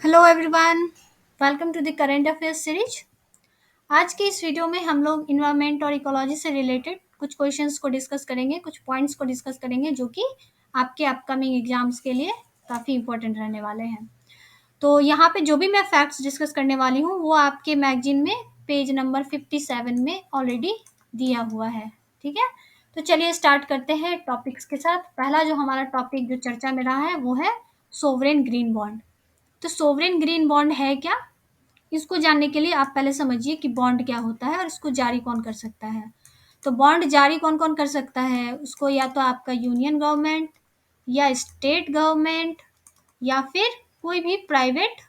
Hello everyone, welcome to the current affairs series. आज की इस वीडियो में हम लोग इन्वायरमेंट और इकोलॉजी से रिलेटेड कुछ क्वेश्चंस को डिस्कस करेंगे, कुछ पॉइंट्स को डिस्कस करेंगे जो कि आपके अपकमिंग एग्जाम्स के लिए काफ़ी इंपॉर्टेंट रहने वाले हैं। तो यहाँ पे जो भी मैं फैक्ट्स डिस्कस करने वाली हूँ वो आपके मैगजीन में पेज नंबर 57 में ऑलरेडी दिया हुआ है। ठीक है, तो चलिए स्टार्ट करते हैं टॉपिक्स के साथ। पहला जो हमारा टॉपिक जो चर्चा में रहा है वो है सोवरेन ग्रीन बॉन्ड। तो सोवरेन ग्रीन बॉन्ड है क्या? इसको जानने के लिए आप पहले समझिए कि बॉन्ड क्या होता है और इसको जारी कौन कर सकता है। तो बॉन्ड जारी कौन कौन कर सकता है? उसको या तो आपका यूनियन गवर्नमेंट या स्टेट गवर्नमेंट या फिर कोई भी प्राइवेट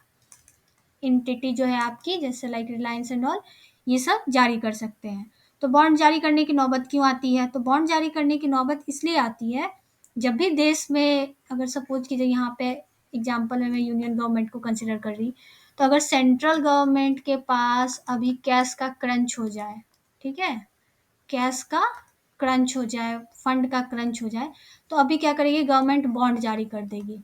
एंटिटी जो है आपकी, जैसे लाइक रिलायंस एंड ऑल, ये सब जारी कर सकते हैं। तो बॉन्ड जारी करने की नौबत क्यों आती है? तो बॉन्ड जारी करने की नौबत इसलिए आती है जब भी देश में, अगर सपोज कीजिए यहाँ पे एग्जाम्पल में मैं यूनियन गवर्नमेंट को कंसिडर कर रही, तो अगर सेंट्रल गवर्नमेंट के पास अभी कैश का क्रंच हो जाए, ठीक है, कैश का क्रंच हो जाए, फंड का क्रंच हो जाए, तो अभी क्या करेगी गवर्नमेंट? बॉन्ड जारी कर देगी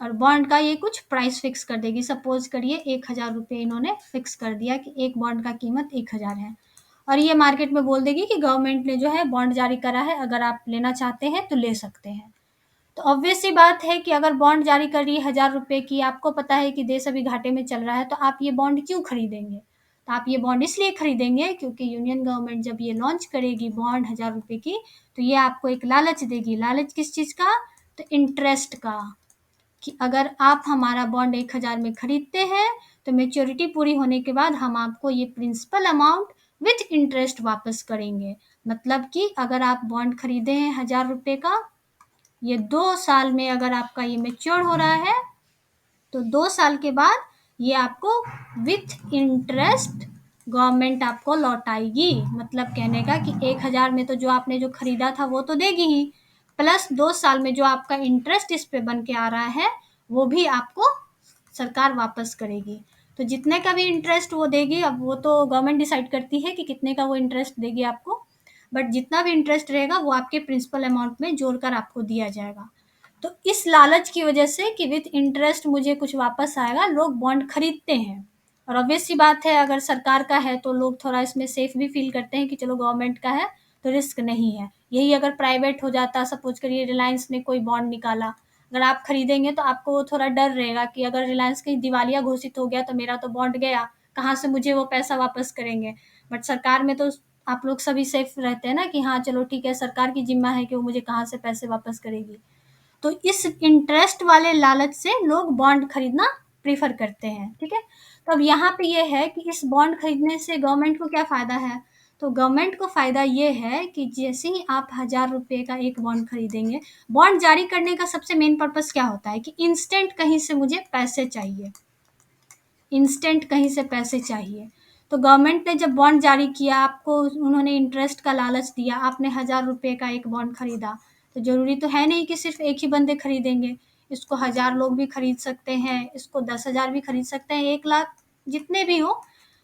और बॉन्ड का ये कुछ प्राइस फिक्स कर देगी। सपोज करिए 1,000 रुपये इन्होंने फिक्स कर दिया कि एक बॉन्ड का कीमत 1,000 है, और ये मार्केट में बोल देगी कि गवर्नमेंट ने जो है बॉन्ड जारी करा है, अगर आप लेना चाहते हैं तो ले सकते हैं। तो ऑब्वियस सी बात है कि अगर बॉन्ड जारी कर रही है 1,000 रुपये की, आपको पता है कि देश अभी घाटे में चल रहा है, तो आप ये बॉन्ड क्यों खरीदेंगे? तो आप ये बॉन्ड इसलिए खरीदेंगे क्योंकि यूनियन गवर्नमेंट जब ये लॉन्च करेगी बॉन्ड 1,000 रुपये की, तो ये आपको एक लालच देगी। लालच किस चीज़ का? तो इंटरेस्ट का, कि अगर आप हमारा बॉन्ड 1,000 में खरीदते हैं तो मैच्योरिटी पूरी होने के बाद हम आपको ये प्रिंसिपल अमाउंट विथ इंटरेस्ट वापस करेंगे। मतलब कि अगर आप बॉन्ड खरीदे हैं 1,000 रुपये का, ये 2 साल में अगर आपका ये मेच्योर हो रहा है तो 2 साल के बाद ये आपको विथ इंटरेस्ट गवर्नमेंट आपको लौटाएगी। मतलब कहने का कि 1,000 में तो जो आपने जो खरीदा था वो तो देगी ही, प्लस 2 साल में जो आपका इंटरेस्ट इस पे बन के आ रहा है वो भी आपको सरकार वापस करेगी। तो जितने का भी इंटरेस्ट वो देगी, अब वो तो गवर्नमेंट डिसाइड करती है कि कितने का वो इंटरेस्ट देगी आपको, बट जितना भी इंटरेस्ट रहेगा वो आपके प्रिंसिपल अमाउंट में जोड़कर आपको दिया जाएगा। तो इस लालच की वजह से कि विथ इंटरेस्ट मुझे कुछ वापस आएगा, लोग बॉन्ड खरीदते हैं। और ऑब्वियस सी बात है, अगर सरकार का है तो लोग थोड़ा इसमें सेफ भी फील करते हैं कि चलो गवर्नमेंट का है तो रिस्क नहीं है। यही अगर प्राइवेट हो जाता, सपोज करिए रिलायंस ने कोई बॉन्ड निकाला, अगर आप खरीदेंगे तो आपको वो थोड़ा डर रहेगा कि अगर रिलायंस कहीं दिवालिया घोषित हो गया तो मेरा तो बॉन्ड गया, कहाँ से मुझे वो पैसा वापस करेंगे। बट सरकार में तो आप लोग सभी सेफ रहते हैं ना कि हाँ चलो ठीक है, सरकार की जिम्मा है कि वो मुझे कहाँ से पैसे वापस करेगी। तो इस इंटरेस्ट वाले लालच से लोग बॉन्ड खरीदना प्रीफर करते हैं। ठीक है, तो अब यहाँ पे ये है कि इस बॉन्ड खरीदने से गवर्नमेंट को क्या फ़ायदा है? तो गवर्नमेंट को फ़ायदा ये है कि जैसे ही आप 1,000 रुपये का एक बॉन्ड खरीदेंगे, बॉन्ड जारी करने का सबसे मेन पर्पज़ क्या होता है कि इंस्टेंट कहीं से मुझे पैसे चाहिए, इंस्टेंट कहीं से पैसे चाहिए। तो गवर्नमेंट ने जब बॉन्ड जारी किया, आपको उन्होंने इंटरेस्ट का लालच दिया, आपने 1,000 रुपये का एक बॉन्ड खरीदा, तो ज़रूरी तो है नहीं कि सिर्फ एक ही बंदे खरीदेंगे, इसको 1,000 लोग भी खरीद सकते हैं, इसको 10,000 भी खरीद सकते हैं, 1,00,000, जितने भी हो।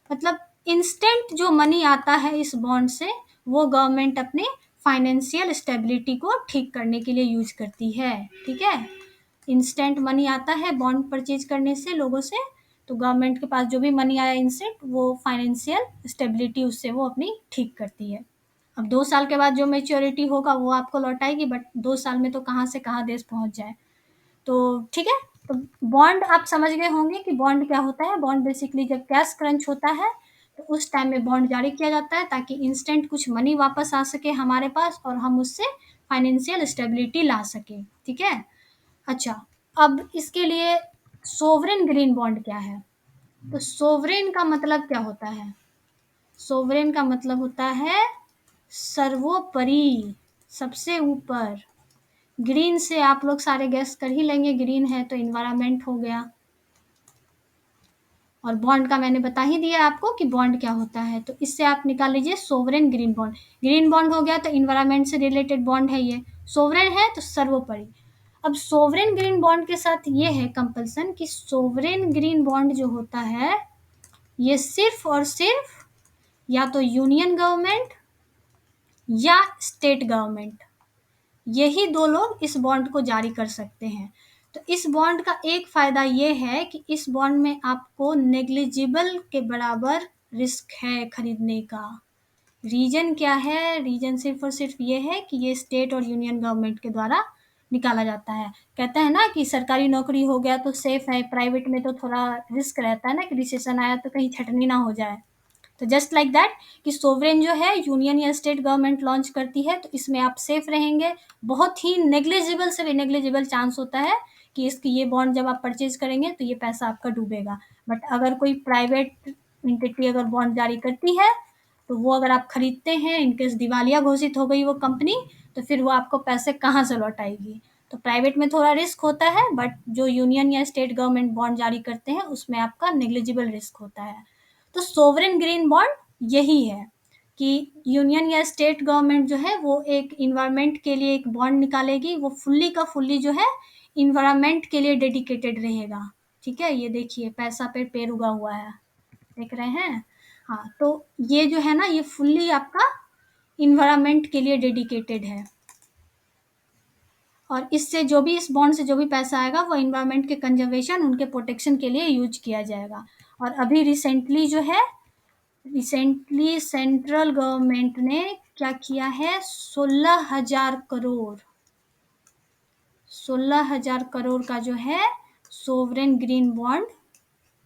मतलब इंस्टेंट जो मनी आता है इस बॉन्ड से, वो गवर्नमेंट अपने फाइनेंशियल स्टेबिलिटी को ठीक करने के लिए यूज करती है। ठीक है, इंस्टेंट मनी आता है बॉन्ड परचेज करने से लोगों से, तो गवर्नमेंट के पास जो भी मनी आया इंस्टेंट, वो फाइनेंशियल स्टेबिलिटी उससे वो अपनी ठीक करती है। अब 2 साल के बाद जो मेच्योरिटी होगा वो आपको लौटाएगी, बट 2 साल में तो कहाँ से कहाँ देश पहुँच जाए। तो ठीक है, तो बॉन्ड आप समझ गए होंगे कि बॉन्ड क्या होता है। बॉन्ड बेसिकली जब कैश क्रंच होता है तो उस टाइम में बॉन्ड जारी किया जाता है ताकि इंस्टेंट कुछ मनी वापस आ सके हमारे पास और हम उससे फाइनेंशियल स्टेबिलिटी ला सके। ठीक है, अच्छा, अब इसके लिए सोवरेन ग्रीन बॉन्ड क्या है? तो सोवरेन का मतलब क्या होता है? सोवरेन का मतलब होता है सर्वोपरि, सबसे ऊपर। ग्रीन से आप लोग सारे गैस कर ही लेंगे, ग्रीन है तो इन्वायरमेंट हो गया, और बॉन्ड का मैंने बता ही दिया आपको कि बॉन्ड क्या होता है। तो इससे आप निकाल लीजिए sovereign green bond. Green bond हो गया तो इन्वायरमेंट से रिलेटेड बॉन्ड है, ये सोवरेन है तो सर्वोपरि। अब सोवरेन ग्रीन बॉन्ड के साथ ये है कंपल्सन कि सोवरेन ग्रीन बॉन्ड जो होता है ये सिर्फ और सिर्फ या तो यूनियन गवर्नमेंट या स्टेट गवर्नमेंट, यही दो लोग इस बॉन्ड को जारी कर सकते हैं। तो इस बॉन्ड का एक फ़ायदा ये है कि इस बॉन्ड में आपको नेग्लिजिबल के बराबर रिस्क है खरीदने का। रीज़न क्या है? रीज़न सिर्फ़ और सिर्फ ये है कि ये स्टेट और यूनियन गवर्नमेंट के द्वारा निकाला जाता है। कहते हैं ना कि सरकारी नौकरी हो गया तो सेफ़ है, प्राइवेट में तो थोड़ा रिस्क रहता है ना कि रिसेशन आया तो कहीं छँटनी ना हो जाए। तो जस्ट लाइक दैट कि सोवरेन जो है यूनियन या स्टेट गवर्नमेंट लॉन्च करती है तो इसमें आप सेफ रहेंगे। बहुत ही नेग्लिजिबल से भी नेग्लिजिबल चांस होता है कि इसकी ये बॉन्ड जब आप परचेज करेंगे तो ये पैसा आपका डूबेगा। बट अगर कोई प्राइवेट एंटिटी अगर बॉन्ड जारी करती है तो वो अगर आप खरीदते हैं, इनकेस दिवालिया घोषित हो गई वो कंपनी, तो फिर वो आपको पैसे कहाँ से लौटाएगी। तो प्राइवेट में थोड़ा रिस्क होता है, बट जो यूनियन या स्टेट गवर्नमेंट बॉन्ड जारी करते हैं उसमें आपका नेग्लिजिबल रिस्क होता है। तो सोवरेन ग्रीन बॉन्ड यही है कि यूनियन या स्टेट गवर्नमेंट जो है वो एक इन्वायरमेंट के लिए एक बॉन्ड निकालेगी, वो फुल्ली का फुल्ली जो है इन्वायरमेंट के लिए डेडिकेटेड रहेगा। ठीक है, ये देखिए पैसा पे पेड़ उगा हुआ है, देख रहे हैं। हाँ, तो ये जो है ना ये फुल्ली आपका इन्वायरमेंट के लिए डेडिकेटेड है, और इससे जो भी इस बॉन्ड से जो भी पैसा आएगा वो इन्वायरमेंट के कंजर्वेशन, उनके प्रोटेक्शन के लिए यूज किया जाएगा। और अभी रिसेंटली जो है, रिसेंटली सेंट्रल गवर्नमेंट ने क्या किया है, 16,000 करोड़, 16,000 करोड़ का जो है सोवरेन ग्रीन बॉन्ड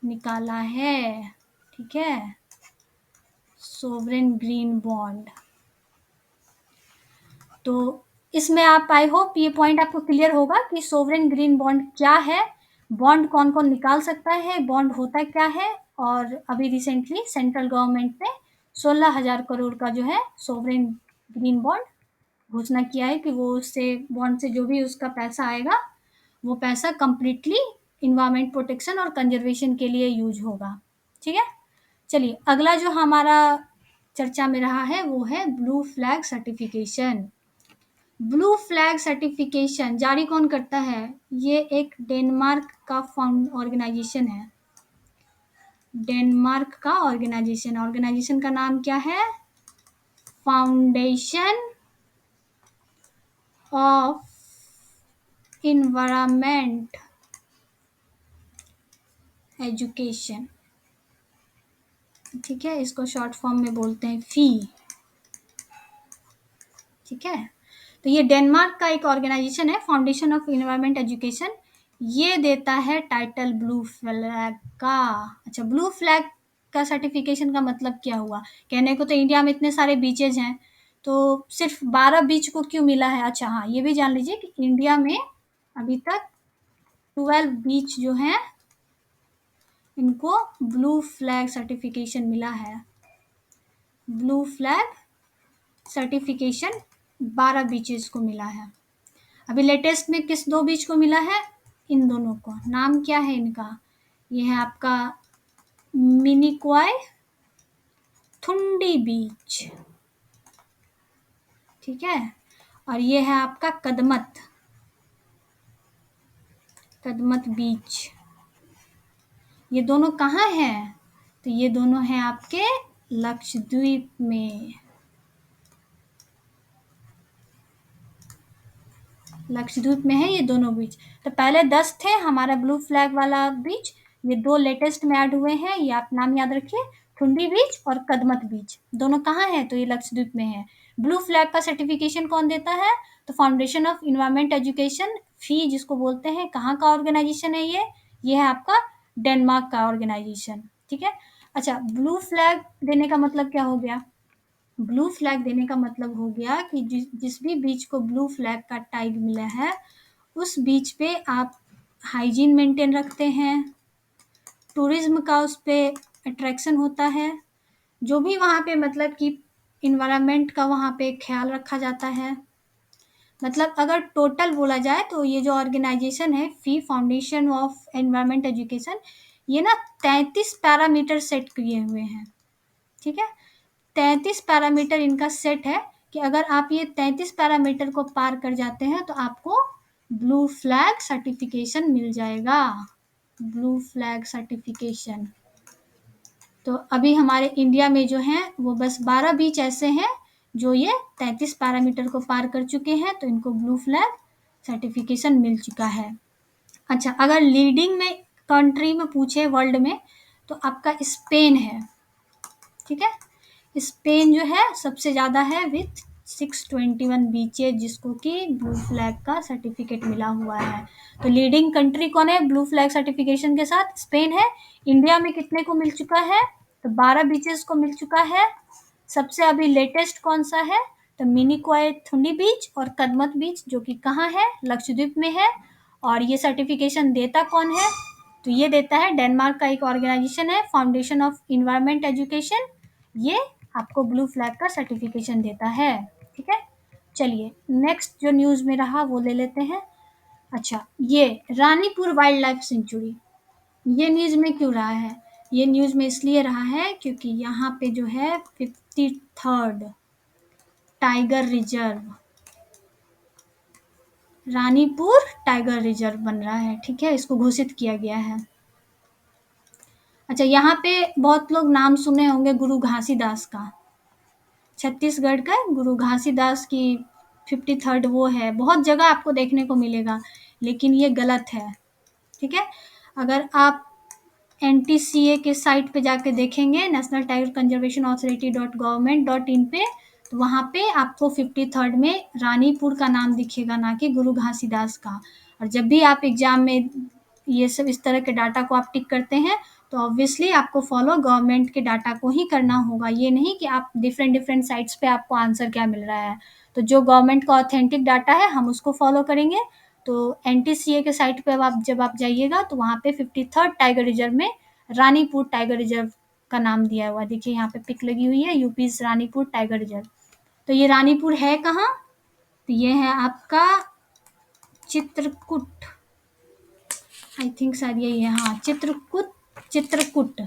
निकाला है। ठीक है, सोवरेन ग्रीन बॉन्ड। तो इसमें आप, आई होप ये पॉइंट आपको क्लियर होगा कि सोवरेन ग्रीन बॉन्ड क्या है, बॉन्ड कौन कौन निकाल सकता है, बॉन्ड होता क्या है, और अभी रिसेंटली सेंट्रल गवर्नमेंट ने 16,000 करोड़ का जो है सोवरेन ग्रीन बॉन्ड घोषणा किया है कि वो उससे बॉन्ड से जो भी उसका पैसा आएगा वो पैसा कंप्लीटली इन्वायरमेंट प्रोटेक्शन और कंजर्वेशन के लिए यूज होगा। ठीक है, चलिए अगला जो हमारा चर्चा में रहा है वो है blue flag certification. Blue flag certification जारी कौन करता है? ये एक डेनमार्क का फाउंड ऑर्गेनाइजेशन है। डेनमार्क का ऑर्गेनाइजेशन, ऑर्गेनाइजेशन का नाम क्या है? Foundation of environment education. ठीक है, इसको शॉर्ट फॉर्म में बोलते हैं फी। ठीक है, तो ये डेनमार्क का एक ऑर्गेनाइजेशन है, फाउंडेशन ऑफ इन्वायरमेंट एजुकेशन। ये देता है टाइटल ब्लू फ्लैग का। अच्छा, ब्लू फ्लैग का सर्टिफिकेशन का मतलब क्या हुआ? कहने को तो इंडिया में इतने सारे बीचेज हैं, तो सिर्फ 12 बीच को क्यों मिला है? अच्छा हाँ, ये भी जान लीजिए कि इंडिया में अभी तक 12 बीच जो हैं इनको ब्लू फ्लैग सर्टिफिकेशन मिला है। ब्लू फ्लैग सर्टिफिकेशन 12 बीचेस को मिला है। अभी लेटेस्ट में किस 2 बीच को मिला है? इन दोनों को। नाम क्या है इनका? ये है आपका मिनिकॉय थुंडी बीच। ठीक है, और ये है आपका कदमत, कदमत बीच। ये दोनों कहाँ हैं? तो ये दोनों हैं आपके लक्षद्वीप में। लक्षद्वीप में है ये दोनों बीच। तो पहले 10 थे हमारा ब्लू फ्लैग वाला बीच, ये 2 लेटेस्ट में ऐड हुए हैं। ये आप नाम याद रखिए, थुंडी बीच और कदमत बीच। दोनों कहाँ है? तो ये लक्षद्वीप में है। ब्लू फ्लैग का सर्टिफिकेशन कौन देता है? तो फाउंडेशन ऑफ इन्वायरमेंट एजुकेशन, फी जिसको बोलते हैं। कहाँ का ऑर्गेनाइजेशन है ये है आपका डेनमार्क का ऑर्गेनाइजेशन। ठीक है, अच्छा ब्लू फ्लैग देने का मतलब क्या हो गया? ब्लू फ्लैग देने का मतलब हो गया कि जिस भी बीच को ब्लू फ्लैग का टैग मिला है उस बीच पे आप हाइजीन मेंटेन रखते हैं, टूरिज्म का उस पे अट्रैक्शन होता है, जो भी वहाँ पे मतलब कि इन्वायरमेंट का वहाँ पे ख्याल रखा जाता है। मतलब अगर टोटल बोला जाए तो ये जो ऑर्गेनाइजेशन है फी फाउंडेशन ऑफ एनवायरमेंट एजुकेशन, ये ना 33 पैरामीटर सेट किए हुए हैं। ठीक है, 33 पैरामीटर इनका सेट है कि अगर आप ये 33 पैरामीटर को पार कर जाते हैं तो आपको ब्लू फ्लैग सर्टिफिकेशन मिल जाएगा। Blue flag certification. तो अभी हमारे इंडिया में जो हैं वो बस 12 बीच ऐसे हैं जो ये 33 पैरामीटर को पार कर चुके हैं, तो इनको ब्लू फ्लैग सर्टिफिकेशन मिल चुका है। अच्छा, अगर लीडिंग में कंट्री में पूछे वर्ल्ड में तो आपका स्पेन है, ठीक है। स्पेन जो है सबसे ज़्यादा है विथ 621 बीचेज, जिसको कि ब्लू फ्लैग का सर्टिफिकेट मिला हुआ है। तो लीडिंग कंट्री कौन है ब्लू फ्लैग सर्टिफिकेशन के साथ? स्पेन है। इंडिया में कितने को मिल चुका है? तो 12 बीचेस को मिल चुका है। सबसे अभी लेटेस्ट कौन सा है? तो मिनिकॉय थुंडी बीच और कदमत बीच, जो कि कहाँ है? लक्षद्वीप में है। और ये सर्टिफिकेशन देता कौन है? तो ये देता है डेनमार्क का एक ऑर्गेनाइजेशन है, फाउंडेशन ऑफ इन्वायरमेंट एजुकेशन। ये आपको ब्लू फ्लैग का सर्टिफिकेशन देता है, ठीक है। चलिए नेक्स्ट जो न्यूज़ में रहा वो ले लेते हैं। अच्छा, ये रानीपुर वाइल्ड लाइफ सेंचुरी, ये न्यूज़ में क्यों रहा है? ये न्यूज़ में इसलिए रहा है क्योंकि यहाँ पे जो है 53rd tiger reserve, Ranipur tiger reserve बन रहा है, ठीक है। इसको घोषित किया गया है। अच्छा, यहाँ पे बहुत लोग नाम सुने होंगे गुरु घासीदास का, छत्तीसगढ़ का गुरु घासीदास की 53rd वो है, बहुत जगह आपको देखने को मिलेगा, लेकिन ये गलत है, ठीक है। अगर आप एनटीसीए के साइट पे जाके देखेंगे, national tiger conservation authority .gov.in पे, तो वहाँ पे आपको 53rd में रानीपुर का नाम दिखेगा, ना कि गुरु घासीदास का। और जब भी आप एग्जाम में ये सब इस तरह के डाटा को आप टिक करते हैं तो ऑब्वियसली आपको फॉलो गवर्नमेंट के डाटा को ही करना होगा, ये नहीं कि आप डिफरेंट डिफरेंट साइट्स पे आपको आंसर क्या मिल रहा है। तो जो गवर्नमेंट का ऑथेंटिक डाटा है हम उसको फॉलो करेंगे। तो एनटीसीए के साइट पे अब जब आप जाइएगा तो वहाँ पे 53rd टाइगर रिजर्व में रानीपुर टाइगर रिजर्व का नाम दिया हुआ है। देखिए यहाँ पे पिक लगी हुई है, यूपी रानीपुर टाइगर रिजर्व। तो ये रानीपुर है कहाँ? तो ये है आपका चित्रकूट, आई थिंक शायद यही है, हाँ चित्रकूट, चित्रकूट।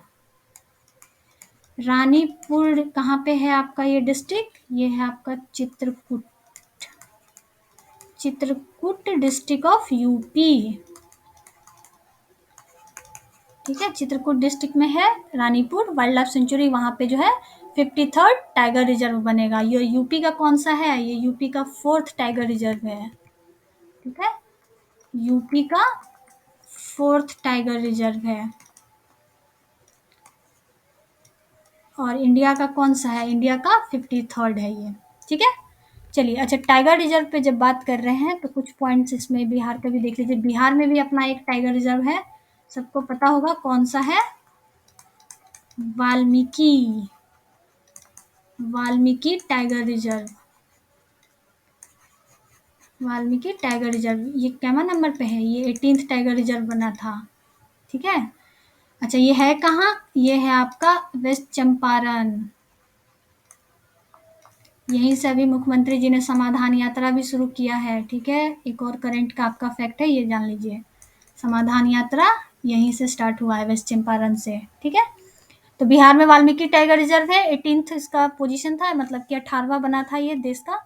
रानीपुर कहाँ पे है आपका ये डिस्ट्रिक्ट? ये है आपका Chitrakoot, Chitrakoot district of UP, ठीक है। चित्रकूट डिस्ट्रिक्ट में है रानीपुर वाइल्ड लाइफ सेंचुरी, वहाँ पे जो है 53rd टाइगर रिजर्व बनेगा। ये यूपी का कौन सा है? ये यूपी का 4th टाइगर रिजर्व है, ठीक है। यूपी का 4th टाइगर रिजर्व है। और इंडिया का कौन सा है? इंडिया का 53rd है ये, ठीक है। चलिए, अच्छा टाइगर रिजर्व पे जब बात कर रहे हैं तो कुछ पॉइंट्स इसमें बिहार का भी देख लीजिए। बिहार में भी अपना एक टाइगर रिजर्व है, सबको पता होगा कौन सा है? Valmiki, Valmiki tiger reserve, Valmiki tiger reserve. ये कैमा नंबर पे है? ये 18th टाइगर रिजर्व बना था, ठीक है। अच्छा, ये है कहाँ? ये है आपका वेस्ट चंपारण। यहीं से अभी मुख्यमंत्री जी ने समाधान यात्रा भी शुरू किया है, ठीक है। एक और करंट का आपका फैक्ट है, ये जान लीजिए। समाधान यात्रा यहीं से स्टार्ट हुआ है, वेस्ट चंपारण से, ठीक है। तो बिहार में वाल्मीकि टाइगर रिजर्व है, 18th इसका पोजीशन था, मतलब कि 18वां बना था ये देश का।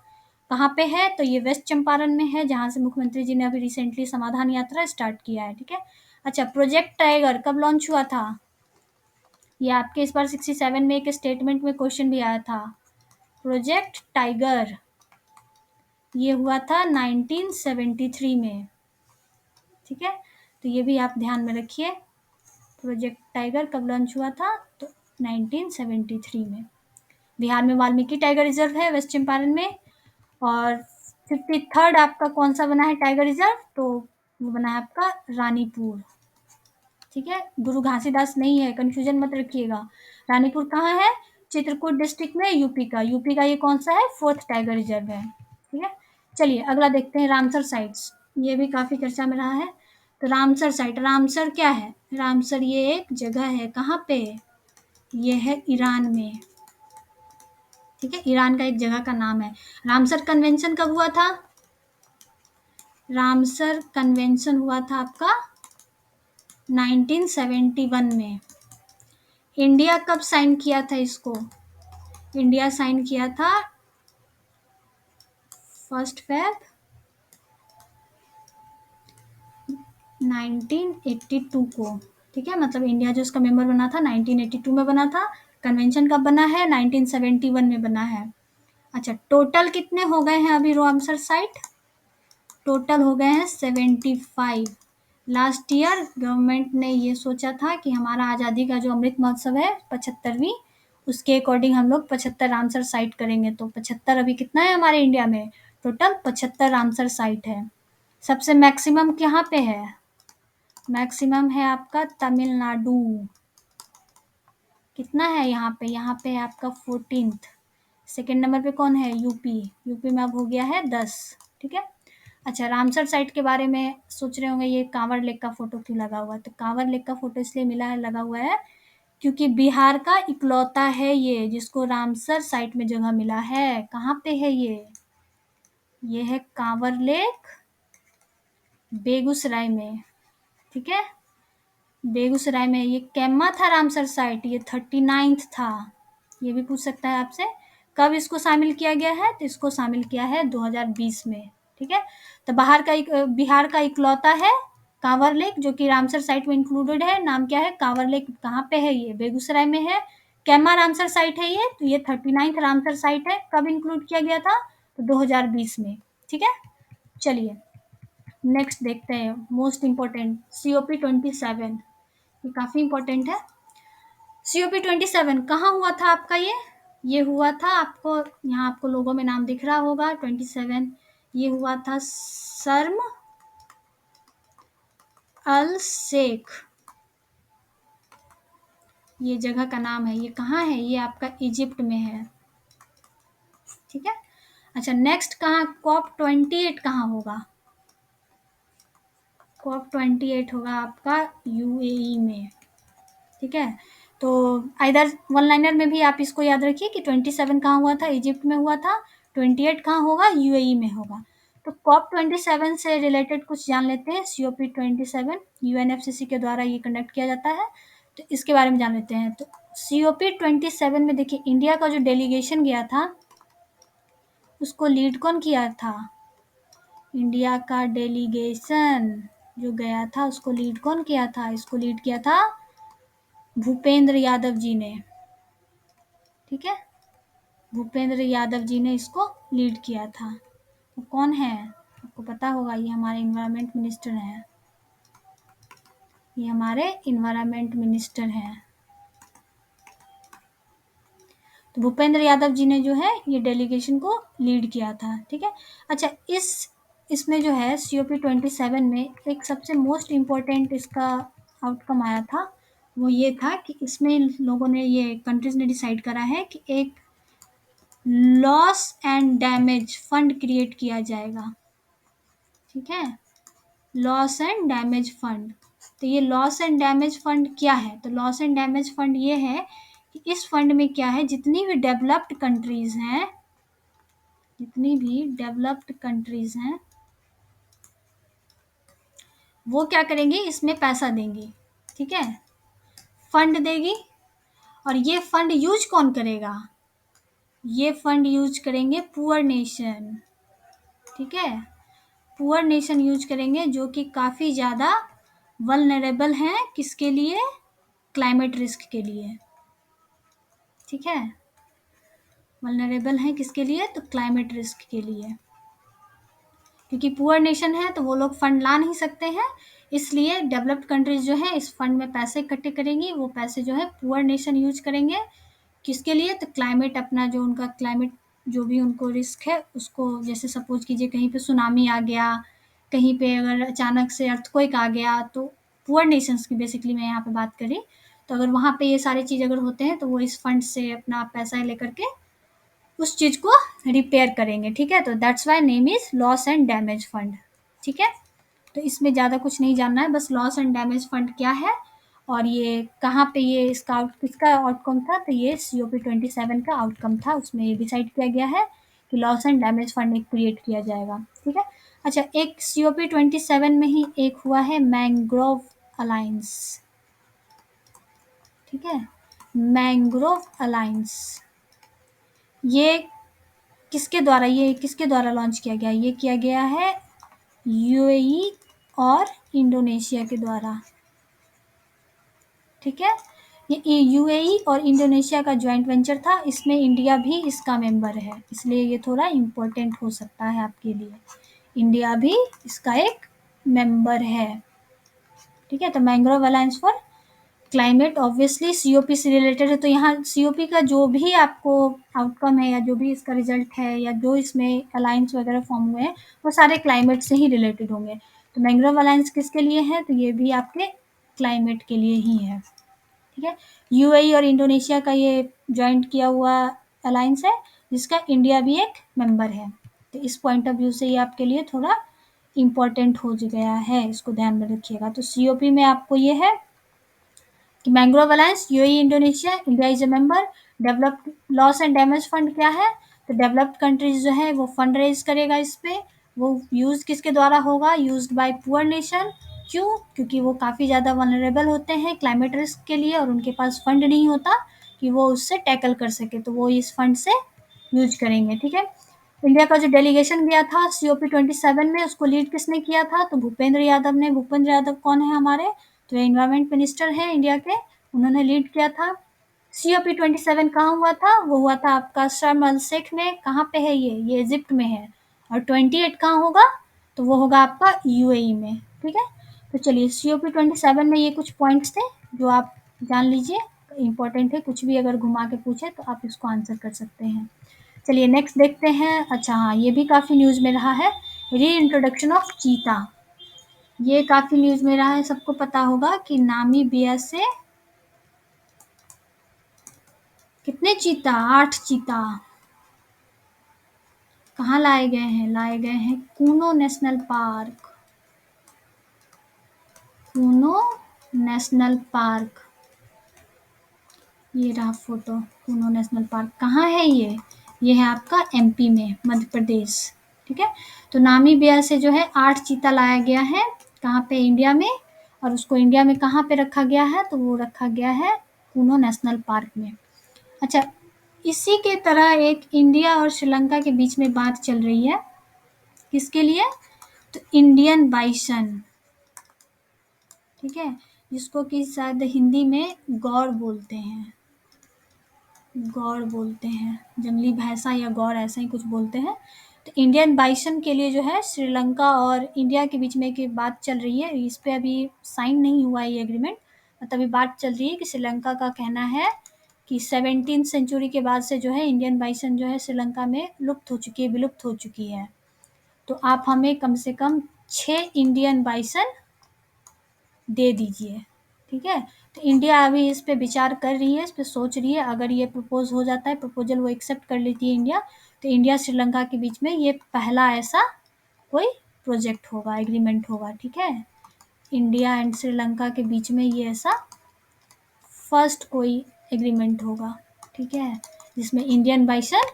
कहाँ पे है? तो ये वेस्ट चंपारण में है, जहाँ से मुख्यमंत्री जी ने अभी रिसेंटली समाधान यात्रा स्टार्ट किया है, ठीक है। अच्छा, प्रोजेक्ट टाइगर कब लॉन्च हुआ था? ये आपके इस बार 67 में एक स्टेटमेंट में क्वेश्चन भी आया था। प्रोजेक्ट टाइगर ये हुआ था 1973 में, ठीक है। तो ये भी आप ध्यान में रखिए, प्रोजेक्ट टाइगर कब लॉन्च हुआ था? तो 1973 में। बिहार में वाल्मीकि टाइगर रिजर्व है वेस्ट चंपारण में। और 53rd आपका कौन सा बना है टाइगर रिजर्व? तो वो बना है आपका रानीपुर, ठीक है। गुरु घासीदास नहीं है, कंफ्यूजन मत रखिएगा। रानीपुर कहाँ है? चित्रकूट डिस्ट्रिक्ट में, यूपी का। यूपी का ये कौन सा है? 4th टाइगर रिजर्व है, ठीक है। चलिए अगला देखते हैं, रामसर साइट्स। ये भी काफ़ी चर्चा में रहा है। तो रामसर साइट, रामसर क्या है? रामसर ये एक जगह है, कहाँ पे? ये है ईरान में, ठीक है। ईरान का एक जगह का नाम है। रामसर कन्वेंशन कब हुआ था? रामसर कन्वेंशन हुआ था आपका 1971 में। इंडिया कब साइन किया था इसको? इंडिया साइन किया था 1 Feb 1982 को, ठीक है। मतलब इंडिया जो इसका मेंबर बना था 1982 में बना था। कन्वेंशन कब बना है? 1971 में बना है। अच्छा, टोटल कितने हो गए हैं अभी रामसर साइट? टोटल हो गए हैं 75। लास्ट ईयर गवर्नमेंट ने ये सोचा था कि हमारा आज़ादी का जो अमृत महोत्सव है 75वीं, उसके अकॉर्डिंग हम लोग 75 रामसर साइट करेंगे। तो 75 अभी कितना है हमारे इंडिया में? टोटल 75 रामसर साइट है। सबसे मैक्सिमम कहाँ पे है? मैक्सिमम है आपका तमिलनाडु। कितना है यहाँ पे? यहाँ पे है आपका 14th। सेकेंड नंबर पे कौन है? यूपी। यूपी में अब हो गया है 10। ठीक है। अच्छा, रामसर साइट के बारे में सोच रहे होंगे ये कांवड़ लेक का फोटो क्यों लगा हुआ है? तो कांवड़ लेक का फोटो इसलिए मिला है, लगा हुआ है क्योंकि बिहार का इकलौता है ये जिसको रामसर साइट में जगह मिला है। कहाँ पे है ये? ये है कांवड़ लेक, बेगूसराय में। ठीक है, बेगूसराय में। ये कैम्मा था रामसर साइट, ये 39th था। ये भी पूछ सकता है आपसे। कब इसको शामिल किया गया है? तो इसको शामिल किया है 2020 में। ठीक है, तो बिहार का इकलौता है कांवर लेक जो कि रामसर साइट में इंक्लूडेड है। नाम क्या है? कांवर लेक। कहाँ पे है ये? बेगूसराय में है। कैम्मा रामसर साइट है ये। तो ये 39th रामसर साइट है। कब इंक्लूड किया गया था? तो 2020 में। ठीक है, चलिए नेक्स्ट देखते हैं। मोस्ट इम्पोर्टेंट COP27, ये काफ़ी इम्पोर्टेंट है। COP27 कहाँ हुआ था आपका? ये हुआ था आपको, यहाँ आपको लोगों में नाम दिख रहा होगा 27। ये हुआ था शर्म अल शेख, ये जगह का नाम है। ये कहाँ है? ये आपका इजिप्ट में है। ठीक है। अच्छा, नेक्स्ट कहाँ? COP28 कहाँ होगा? COP28 होगा आपका UAE में। ठीक है, तो आइदर वन लाइनर में भी आप इसको याद रखिए कि 27 कहाँ हुआ था? इजिप्ट में हुआ था। 28 कहाँ होगा? UAE में होगा। तो COP27 से रिलेटेड कुछ जान लेते हैं। COP27 UNFCCC के द्वारा ये कंडक्ट किया जाता है, तो इसके बारे में जान लेते हैं। तो COP27 में देखिए इंडिया का जो डेलीगेशन गया था उसको लीड कौन किया था? इंडिया का डेलीगेशन जो गया था उसको लीड कौन किया था? इसको लीड किया था भूपेंद्र यादव जी ने। ठीक है, भूपेंद्र यादव जी ने इसको लीड किया था। वो कौन है? आपको पता होगा, ये हमारे इन्वायरमेंट मिनिस्टर हैं। ये हमारे इन्वायरमेंट मिनिस्टर हैं। तो भूपेंद्र यादव जी ने जो है ये डेलीगेशन को लीड किया था। ठीक है। अच्छा, इसमें जो है COP27 में एक सबसे मोस्ट इम्पोर्टेंट इसका आउटकम आया था, वो ये था कि इसमें लोगों ने, ये कंट्रीज ने डिसाइड करा है कि एक loss and damage fund create किया जाएगा। ठीक है, लॉस एंड डैमेज फंड। तो ये लॉस एंड डैमेज फंड क्या है? तो लॉस एंड डैमेज फंड ये है कि इस फंड में क्या है, जितनी भी डेवलप्ड कंट्रीज हैं, जितनी भी डेवलप्ड कंट्रीज हैं वो क्या करेंगी? इसमें पैसा देंगी। ठीक है, फंड देगी। और ये फंड यूज कौन करेगा? ये फंड यूज करेंगे पुअर नेशन। ठीक है, पुअर नेशन यूज करेंगे जो कि काफ़ी ज़्यादा वल्नरेबल हैं। किसके लिए? क्लाइमेट रिस्क के लिए। ठीक है, वल्नरेबल हैं किसके लिए? तो क्लाइमेट रिस्क के लिए। क्योंकि पुअर नेशन है तो वो लोग फंड ला नहीं सकते हैं, इसलिए डेवलप्ड कंट्रीज जो है इस फंड में पैसे इकट्ठे करेंगी। वो पैसे जो है पुअर नेशन यूज करेंगे। किसके लिए? तो क्लाइमेट, अपना जो उनका क्लाइमेट जो भी उनको रिस्क है उसको, जैसे सपोज कीजिए कहीं पे सुनामी आ गया, कहीं पे अगर अचानक से अर्थक्वेक आ गया, तो पुअर नेशंस की बेसिकली मैं यहाँ पे बात करी, तो अगर वहाँ पे ये सारे चीज़ अगर होते हैं तो वो इस फंड से अपना पैसा लेकर के उस चीज़ को रिपेयर करेंगे। ठीक है, तो that's why name is loss and damage fund. ठीक है, तो इसमें ज़्यादा कुछ नहीं जानना है, बस लॉस एंड डैमेज फंड क्या है और ये कहाँ पे, ये किसका आउटकम था? तो ये COP27 का आउटकम था। उसमें ये डिसाइड किया गया है कि लॉस एंड डैमेज फंड एक क्रिएट किया जाएगा। ठीक है। अच्छा, एक COP27 में ही एक हुआ है मैंग्रोव अलायंस। ठीक है, मैंग्रोव अलायंस ये किसके द्वारा लॉन्च किया गया? ये किया गया है UAE और इंडोनेशिया के द्वारा। ठीक है, ये UAE और इंडोनेशिया का जॉइंट वेंचर था। इसमें इंडिया भी इसका मेंबर है, इसलिए ये थोड़ा इम्पोर्टेंट हो सकता है आपके लिए। इंडिया भी इसका एक मेंबर है। ठीक है। तो mangrove alliance for climate obviously COP से रिलेटेड है, तो यहाँ सीओपी का जो भी आपको आउटकम है या जो भी इसका रिजल्ट है या जो इसमें अलायंस वगैरह फॉर्म हुए हैं वो सारे क्लाइमेट से ही रिलेटेड होंगे। तो मैंग्रोव अलायंस किसके लिए है, तो ये भी आपके क्लाइमेट के लिए ही है। ठीक है। यूएई और इंडोनेशिया का ये ज्वाइंट किया हुआ अलायंस है जिसका इंडिया भी एक मेंबर है। तो इस पॉइंट ऑफ व्यू से ये आपके लिए थोड़ा इम्पोर्टेंट हो गया है, इसको ध्यान में रखिएगा। तो सीओपी में आपको ये है कि mangrove alliance, UAE, Indonesia, India is a member. Developed loss and damage fund क्या है, तो डेवलप्ड कंट्रीज जो है वो फंड रेज करेगा इस पे। वो यूज किसके द्वारा होगा, यूज्ड बाय पुअर नेशन। क्यों, क्योंकि वो काफ़ी ज़्यादा वनरेबल होते हैं क्लाइमेट रिस्क के लिए और उनके पास फंड नहीं होता कि वो उससे टैकल कर सके, तो वो इस फंड से यूज करेंगे। ठीक है। इंडिया का जो डेलीगेशन गया था COP27 में, उसको लीड किसने किया था, तो भूपेंद्र यादव ने। भूपेंद्र यादव कौन है हमारे, तो एनवायरमेंट मिनिस्टर हैं इंडिया के, उन्होंने लीड किया था। COP27 कहाँ हुआ था, वो हुआ था आपका शर्म अल शेख में। कहाँ पे है ये इजिप्ट में है। और 28 कहाँ होगा, तो वो होगा आपका यूएई में। ठीक है। तो चलिए COP27 में ये कुछ पॉइंट्स थे जो आप जान लीजिए, इंपॉर्टेंट है। कुछ भी अगर घुमा के पूछे तो आप इसको आंसर कर सकते हैं। चलिए नेक्स्ट देखते हैं। अच्छा हाँ, ये भी काफ़ी न्यूज़ में रहा है, री इंट्रोडक्शन ऑफ चीता। ये काफ़ी न्यूज़ में रहा है, सबको पता होगा कि नामीबिया से कितने चीता, 8 चीता कहाँ लाए गए हैं, लाए गए हैं Kuno national park. Kuno national park, ये रहा फोटो। कूनो नेशनल पार्क कहाँ है ये है आपका एमपी में, मध्य प्रदेश। ठीक है। तो नामीबिया से जो है 8 चीता लाया गया है, कहाँ पे, इंडिया में। और उसको इंडिया में कहाँ पे रखा गया है, तो वो रखा गया है कूनो नेशनल पार्क में। अच्छा, इसी के तरह एक इंडिया और श्रीलंका के बीच में बात चल रही है, किसके लिए, तो इंडियन बाइसन। ठीक है। जिसको कि शायद हिंदी में गौर बोलते हैं, गौर बोलते हैं, जंगली भैंसा या गौर ऐसा ही कुछ बोलते हैं। तो इंडियन बाइसन के लिए जो है श्रीलंका और इंडिया के बीच में एक बात चल रही है, इस पे अभी साइन नहीं हुआ है ये एग्रीमेंट। मतलब अभी बात चल रही है कि श्रीलंका का कहना है कि 17th सेंचुरी के बाद से जो है इंडियन बाइसन जो है श्रीलंका में लुप्त हो चुकी है, विलुप्त हो चुकी है। तो आप हमें कम से कम 6 इंडियन बाइसन दे दीजिए। ठीक है। तो इंडिया अभी इस पे विचार कर रही है, इस पे सोच रही है। अगर ये प्रपोज हो जाता है, प्रपोजल वो एक्सेप्ट कर लेती है इंडिया, तो इंडिया श्रीलंका के बीच में ये पहला ऐसा कोई प्रोजेक्ट होगा, एग्रीमेंट होगा। ठीक है। इंडिया एंड श्रीलंका के बीच में ये ऐसा फर्स्ट कोई एग्रीमेंट होगा। ठीक है। जिसमें इंडियन बाइसन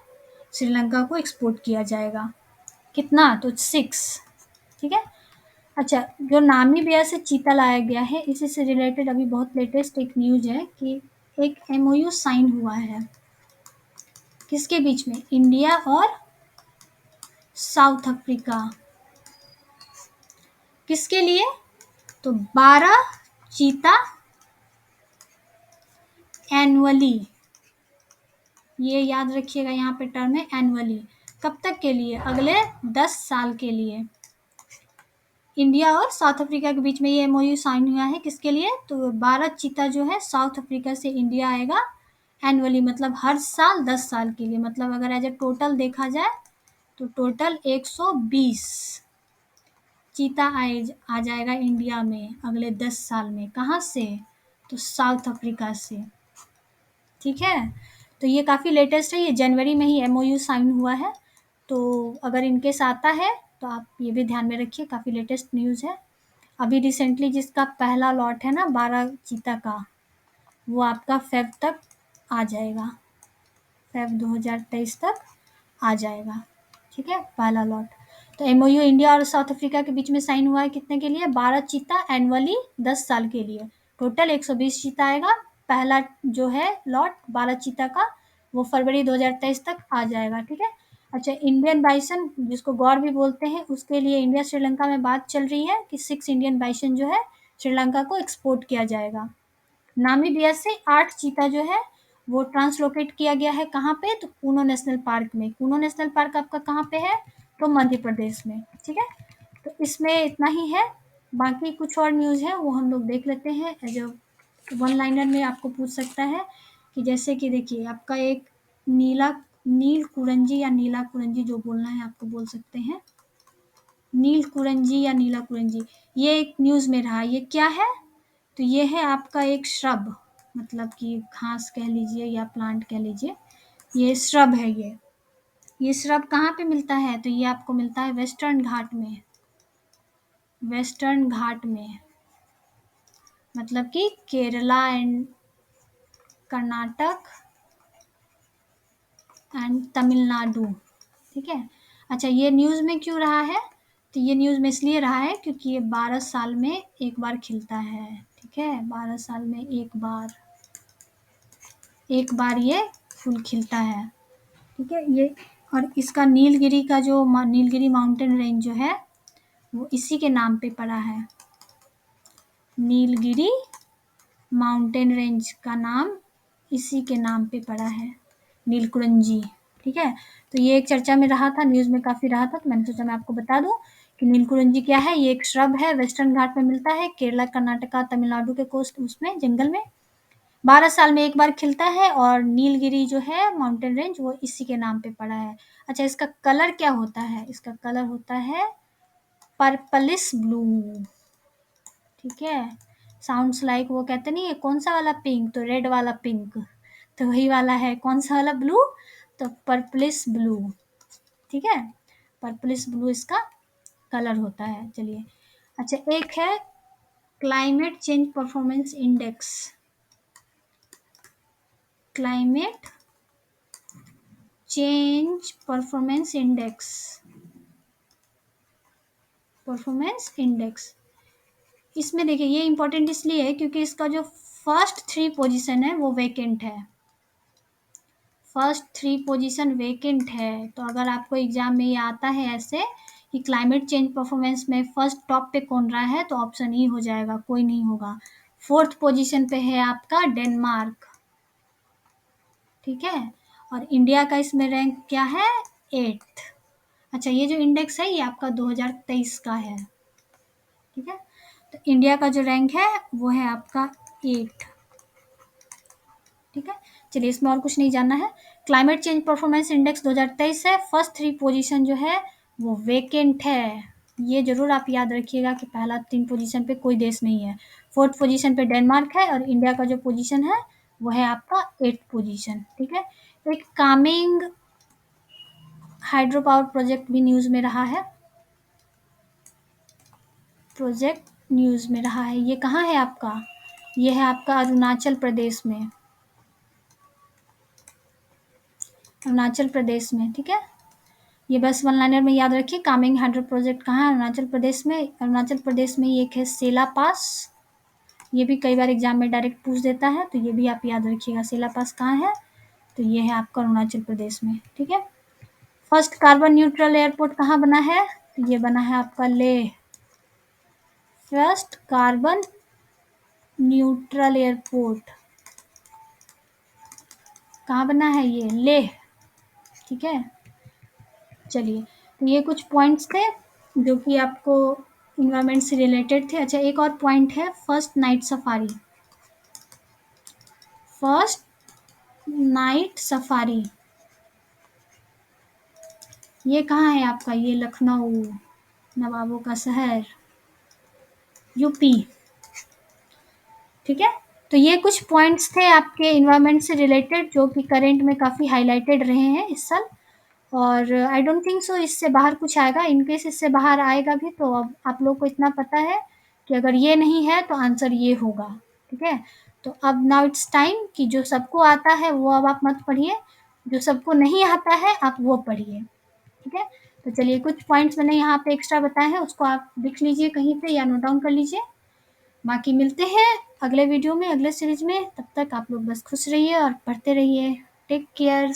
श्रीलंका को एक्सपोर्ट किया जाएगा। कितना, तो 6। ठीक है। अच्छा, जो नामीबिया से चीता लाया गया है, इसी से रिलेटेड अभी बहुत लेटेस्ट एक न्यूज़ है कि एक MOU साइन हुआ है, किसके बीच में, इंडिया और साउथ अफ्रीका। किसके लिए, तो 12 चीता एनुअली, ये याद रखिएगा, यहाँ पे टर्म है एनुअली। कब तक के लिए, अगले 10 साल के लिए। इंडिया और साउथ अफ्रीका के बीच में ये MOU साइन हुआ है, किसके लिए, तो 12 चीता जो है साउथ अफ्रीका से इंडिया आएगा एनुअली, मतलब हर साल 10 साल के लिए। मतलब अगर एज ए टोटल देखा जाए तो टोटल 120 चीता आ जाएगा इंडिया में अगले 10 साल में। कहाँ से, तो साउथ अफ्रीका से। ठीक है। तो ये काफ़ी लेटेस्ट है, ये जनवरी में ही MOU साइन हुआ है। तो अगर इनकेस आता है तो आप ये भी ध्यान में रखिए, काफ़ी लेटेस्ट न्यूज़ है। अभी रिसेंटली जिसका पहला लॉट है ना 12 चीता का, वो आपका फेब तक आ जाएगा, फेब 2023 तक आ जाएगा। ठीक है, पहला लॉट। तो MOU इंडिया और साउथ अफ्रीका के बीच में साइन हुआ है, कितने के लिए, 12 चीता एनुअली 10 साल के लिए। टोटल 120 चीता आएगा। पहला जो है लॉट 12 चीता का, वो फरवरी 2023 तक आ जाएगा। ठीक है। अच्छा, इंडियन बाइसन जिसको गौर भी बोलते हैं, उसके लिए इंडिया श्रीलंका में बात चल रही है कि 6 इंडियन बाइसन जो है श्रीलंका को एक्सपोर्ट किया जाएगा। नामीबिया से 8 चीता जो है वो ट्रांसलोकेट किया गया है, कहाँ पे, तो कूनो नेशनल पार्क में। कूनो नेशनल पार्क आपका कहाँ पे है, तो मध्य प्रदेश में। ठीक है। तो इसमें इतना ही है। बाकी कुछ और न्यूज़ है वो हम लोग देख लेते हैं। जो वन लाइनर में आपको पूछ सकता है कि जैसे कि देखिए आपका एक नील कुरंजी या नीला कुरंजी जो बोलना है आपको बोल सकते हैं। नील कुरंजी या नीला कुरंजी, ये एक न्यूज़ में रहा। ये क्या है? तो ये है आपका एक श्रब, मतलब कि घास कह लीजिए या प्लांट कह लीजिए। ये श्रब है ये। ये श्रब कहाँ पे मिलता है? तो ये आपको मिलता है वेस्टर्न घाट में। वेस्टर्न घाट में मतलब कि केरला एंड कर्नाटक एंड तमिलनाडु। ठीक है। अच्छा, ये न्यूज़ में क्यों रहा है? तो ये न्यूज़ में इसलिए रहा है क्योंकि ये 12 साल में एक बार खिलता है। ठीक है, 12 साल में एक बार ये फूल खिलता है। ठीक है, ये और इसका नीलगिरी का जो नीलगिरी माउंटेन रेंज जो है वो इसी के नाम पे पड़ा है। नीलगिरी माउंटेन रेंज का नाम इसी के नाम पे पड़ा है, नीलकुरंजी। ठीक है, तो ये एक चर्चा में रहा था, न्यूज़ में काफ़ी रहा था, तो मैंने सोचा मैं आपको बता दूं कि नीलकुरंजी क्या है। ये एक श्रब है, वेस्टर्न घाट में मिलता है, केरला, कर्नाटका, तमिलनाडु के कोस्ट उसमें जंगल में 12 साल में एक बार खिलता है। और नीलगिरी जो है माउंटेन रेंज वो इसी के नाम पे पड़ा है। अच्छा, इसका कलर क्या होता है? इसका कलर होता है पर्पलिश ब्लू। ठीक है, साउंड्स लाइक वो कहते नहीं है कौन सा वाला पिंक, तो रेड वाला पिंक, तो वही वाला है। कौन सा वाला? ब्लू, तो पर्पलिश ब्लू। ठीक है, पर्पलिश ब्लू इसका कलर होता है। चलिए, अच्छा एक है climate change performance index. Climate change performance index, performance index. इसमें देखिए ये इंपॉर्टेंट इसलिए है क्योंकि इसका जो फर्स्ट 3 पोजीशन है वो वैकेंट है। फर्स्ट 3 पोजीशन वैकेंट है। तो अगर आपको एग्जाम में ये आता है ऐसे कि क्लाइमेट चेंज परफॉर्मेंस में फर्स्ट टॉप पे कौन रहा है, तो ऑप्शन ई हो जाएगा, कोई नहीं होगा। 4th पोजीशन पे है आपका डेनमार्क। ठीक है, और इंडिया का इसमें रैंक क्या है? 8th। अच्छा, ये जो इंडेक्स है ये आपका 2023 का है। ठीक है, तो इंडिया का जो रैंक है वो है आपका 8। ठीक है, चलिए इसमें और कुछ नहीं जानना है। क्लाइमेट चेंज परफॉर्मेंस इंडेक्स 2023 है। फर्स्ट 3 पोजीशन जो है वो वैकेंट है। ये जरूर आप याद रखिएगा कि पहला 3 पोजीशन पे कोई देश नहीं है। 4th पोजीशन पे डेनमार्क है और इंडिया का जो पोजीशन है वो है आपका 8th पोजीशन। ठीक है, एक कामिंग हाइड्रो पावर प्रोजेक्ट भी न्यूज़ में रहा है। प्रोजेक्ट न्यूज़ में रहा है, ये कहाँ है आपका? ये है आपका अरुणाचल प्रदेश में। अरुणाचल प्रदेश में। ठीक है, ये बस वन लाइनर में याद रखिए। कामिंग हाइड्रो प्रोजेक्ट कहाँ है? अरुणाचल प्रदेश में। अरुणाचल प्रदेश में एक है सेला पास। ये भी कई बार एग्जाम में डायरेक्ट पूछ देता है, तो ये भी आप याद रखिएगा। सेला पास कहाँ है? तो ये है आपका अरुणाचल प्रदेश में। ठीक है, फर्स्ट कार्बन न्यूट्रल एयरपोर्ट कहाँ बना है? तो ये बना है आपका Leh. First carbon neutral airport कहाँ बना है? ये लेह। ठीक है, चलिए, तो ये कुछ पॉइंट्स थे जो कि आपको इन्वायरमेंट से रिलेटेड थे। अच्छा, एक और पॉइंट है first night safari. First night safari ये कहाँ है आपका? ये लखनऊ, नवाबों का शहर, यूपी। ठीक है, तो ये कुछ पॉइंट्स थे आपके इन्वायरमेंट से रिलेटेड जो कि करेंट में काफ़ी हाईलाइटेड रहे हैं इस साल। और आई डोंट थिंक सो इससे बाहर कुछ आएगा। इन केस इससे बाहर आएगा भी तो अब आप लोग को इतना पता है कि अगर ये नहीं है तो आंसर ये होगा। ठीक है, तो अब नाउ इट्स टाइम कि जो सबको आता है वो अब आप मत पढ़िए, जो सबको नहीं आता है आप वो पढ़िए। ठीक है, तो चलिए कुछ पॉइंट्स मैंने यहाँ पे एक्स्ट्रा बताए हैं, उसको आप लिख लीजिए कहीं पे या नोट डाउन कर लीजिए। बाकी मिलते हैं अगले वीडियो में, अगले सीरीज में। तब तक आप लोग बस खुश रहिए और पढ़ते रहिए। Take care.